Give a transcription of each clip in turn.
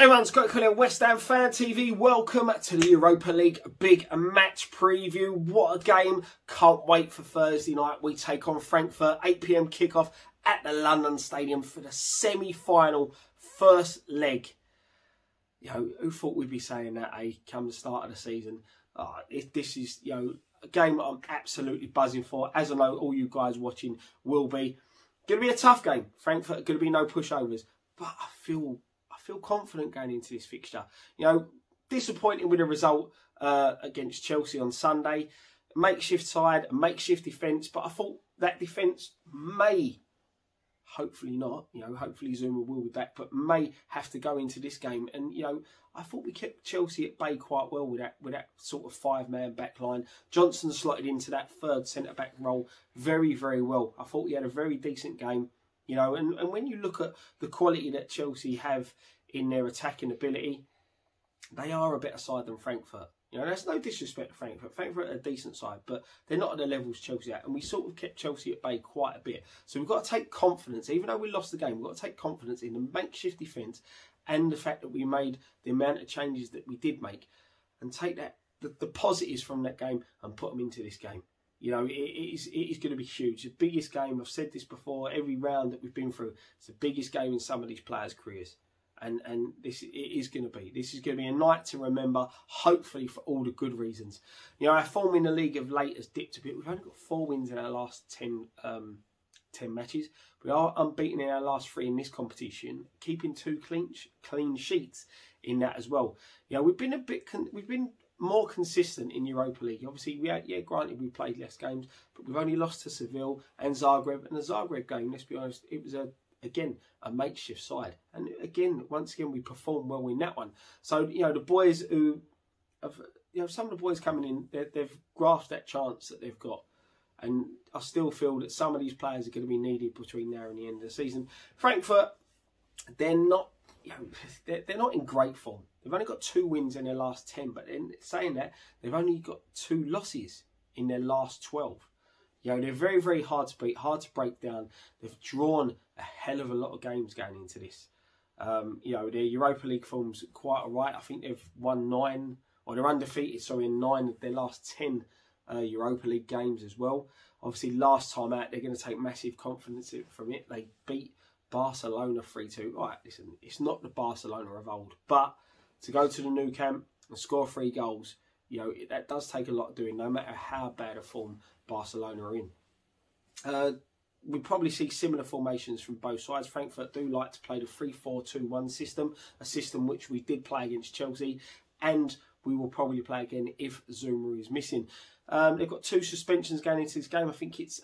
Hey everyone, Scott Cullen, West Ham Fan TV. Welcome to the Europa League big match preview. What a game. Can't wait for Thursday night. We take on Frankfurt, 8 PM kickoff at the London Stadium for the semi-final first leg. You know, who thought we'd be saying that, come the start of the season? This is, a game I'm absolutely buzzing for, as I know all you guys watching will be. Going to be a tough game. Frankfurt, going to be no pushovers. But I feel confident going into this fixture. Disappointing with the result against Chelsea on Sunday. Makeshift side, a makeshift defence, but I thought that defence may, hopefully not, hopefully Zuma will be back, but may have to go into this game. And, I thought we kept Chelsea at bay quite well with that sort of five-man back line. Johnson slotted into that third centre-back role very, very well. I thought he had a very decent game. And when you look at the quality that Chelsea have in their attacking ability, they are a better side than Frankfurt. That's no disrespect to Frankfurt. Frankfurt are a decent side, but they're not at the levels Chelsea at. And we sort of kept Chelsea at bay quite a bit. So we've got to take confidence, even though we lost the game, we've got to take confidence in the makeshift defence and the fact that we made the amount of changes that we did make, and take the positives from that game and put them into this game. It is going to be huge. The biggest game, I've said this before, every round that we've been through, it's the biggest game in some of these players' careers. And this is going to be a night to remember, hopefully for all the good reasons. Our form in the league of late has dipped a bit. We've only got 4 wins in our last 10 matches. We are unbeaten in our last 3 in this competition, keeping 2 clean sheets in that as well. We've been more consistent in Europa League. Obviously, granted we played less games, but we've only lost to Seville and Zagreb. And the Zagreb game, let's be honest, it was again a makeshift side. And once again, we performed well in that one. So the boys who have, some of the boys coming in, they've grasped that chance that they've got. And I still feel that some of these players are going to be needed between now and the end of the season. Frankfurt, they're not in great form. They've only got 2 wins in their last 10, but in saying that, they've only got 2 losses in their last 12. They're very, very hard to beat, hard to break down. They've drawn a hell of a lot of games going into this. Their Europa League form's quite all right. I think they've won 9, or they're undefeated, in 9 of their last 10 Europa League games as well. Obviously, last time out, they're going to take massive confidence from it. They beat Barcelona 3-2. Right, listen, it's not the Barcelona of old, but to go to the Nou Camp and score 3 goals, that does take a lot doing, no matter how bad a form Barcelona are in. We probably see similar formations from both sides. Frankfurt do like to play the 3-4-2-1 system, a system which we did play against Chelsea, and we will probably play again if Zuma is missing. They've got 2 suspensions going into this game. I think it's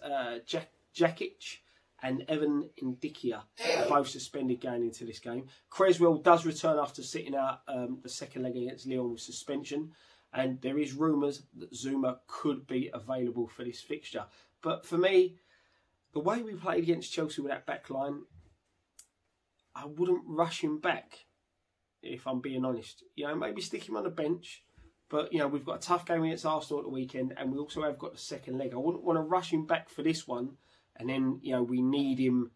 Jakic and Evan Ndikia are both suspended going into this game. Creswell does return after sitting out the second leg against Lyon with suspension. And there is rumours that Zuma could be available for this fixture. But for me, the way we played against Chelsea with that back line, I wouldn't rush him back, if I'm being honest. Maybe stick him on the bench. But, we've got a tough game against Arsenal at the weekend. And we also have got the second leg. I wouldn't want to rush him back for this one. And then, we need him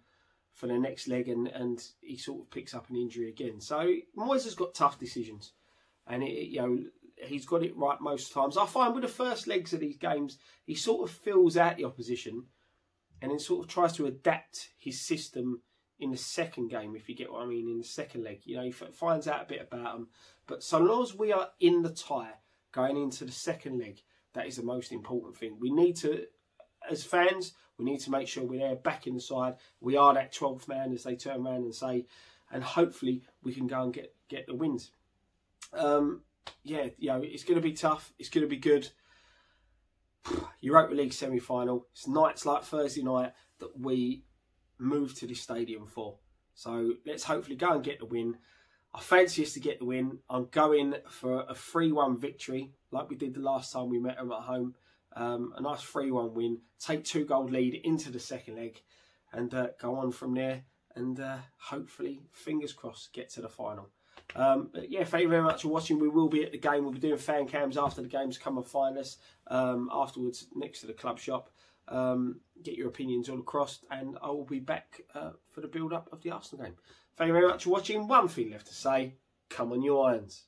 for the next leg, and he sort of picks up an injury again. So, Moyes has got tough decisions. And, he's got it right most times. I find with the first legs of these games, he sort of fills out the opposition and then sort of tries to adapt his system in the second game, if you get what I mean, in the second leg. He finds out a bit about them. But so long as we are in the tie going into the second leg, that is the most important thing. We need to, as fans, we need to make sure we're there back in the side. We are that 12th man, as they turn around and say, and hopefully we can go and get the wins. It's going to be tough. It's going to be good. Europa League semi-final. It's nights like Thursday night that we move to this stadium for. So let's hopefully go and get the win. I fancy us to get the win. I'm going for a 3-1 victory, like we did the last time we met them at home. A nice 3-1 win. Take 2-goal lead into the second leg and go on from there. And hopefully, fingers crossed, get to the final. Thank you very much for watching. We will be at the game. We'll be doing fan cams after the games. Come and find us afterwards next to the club shop. Get your opinions all across, and I will be back for the build-up of the Arsenal game. Thank you very much for watching. One thing left to say, come on you irons.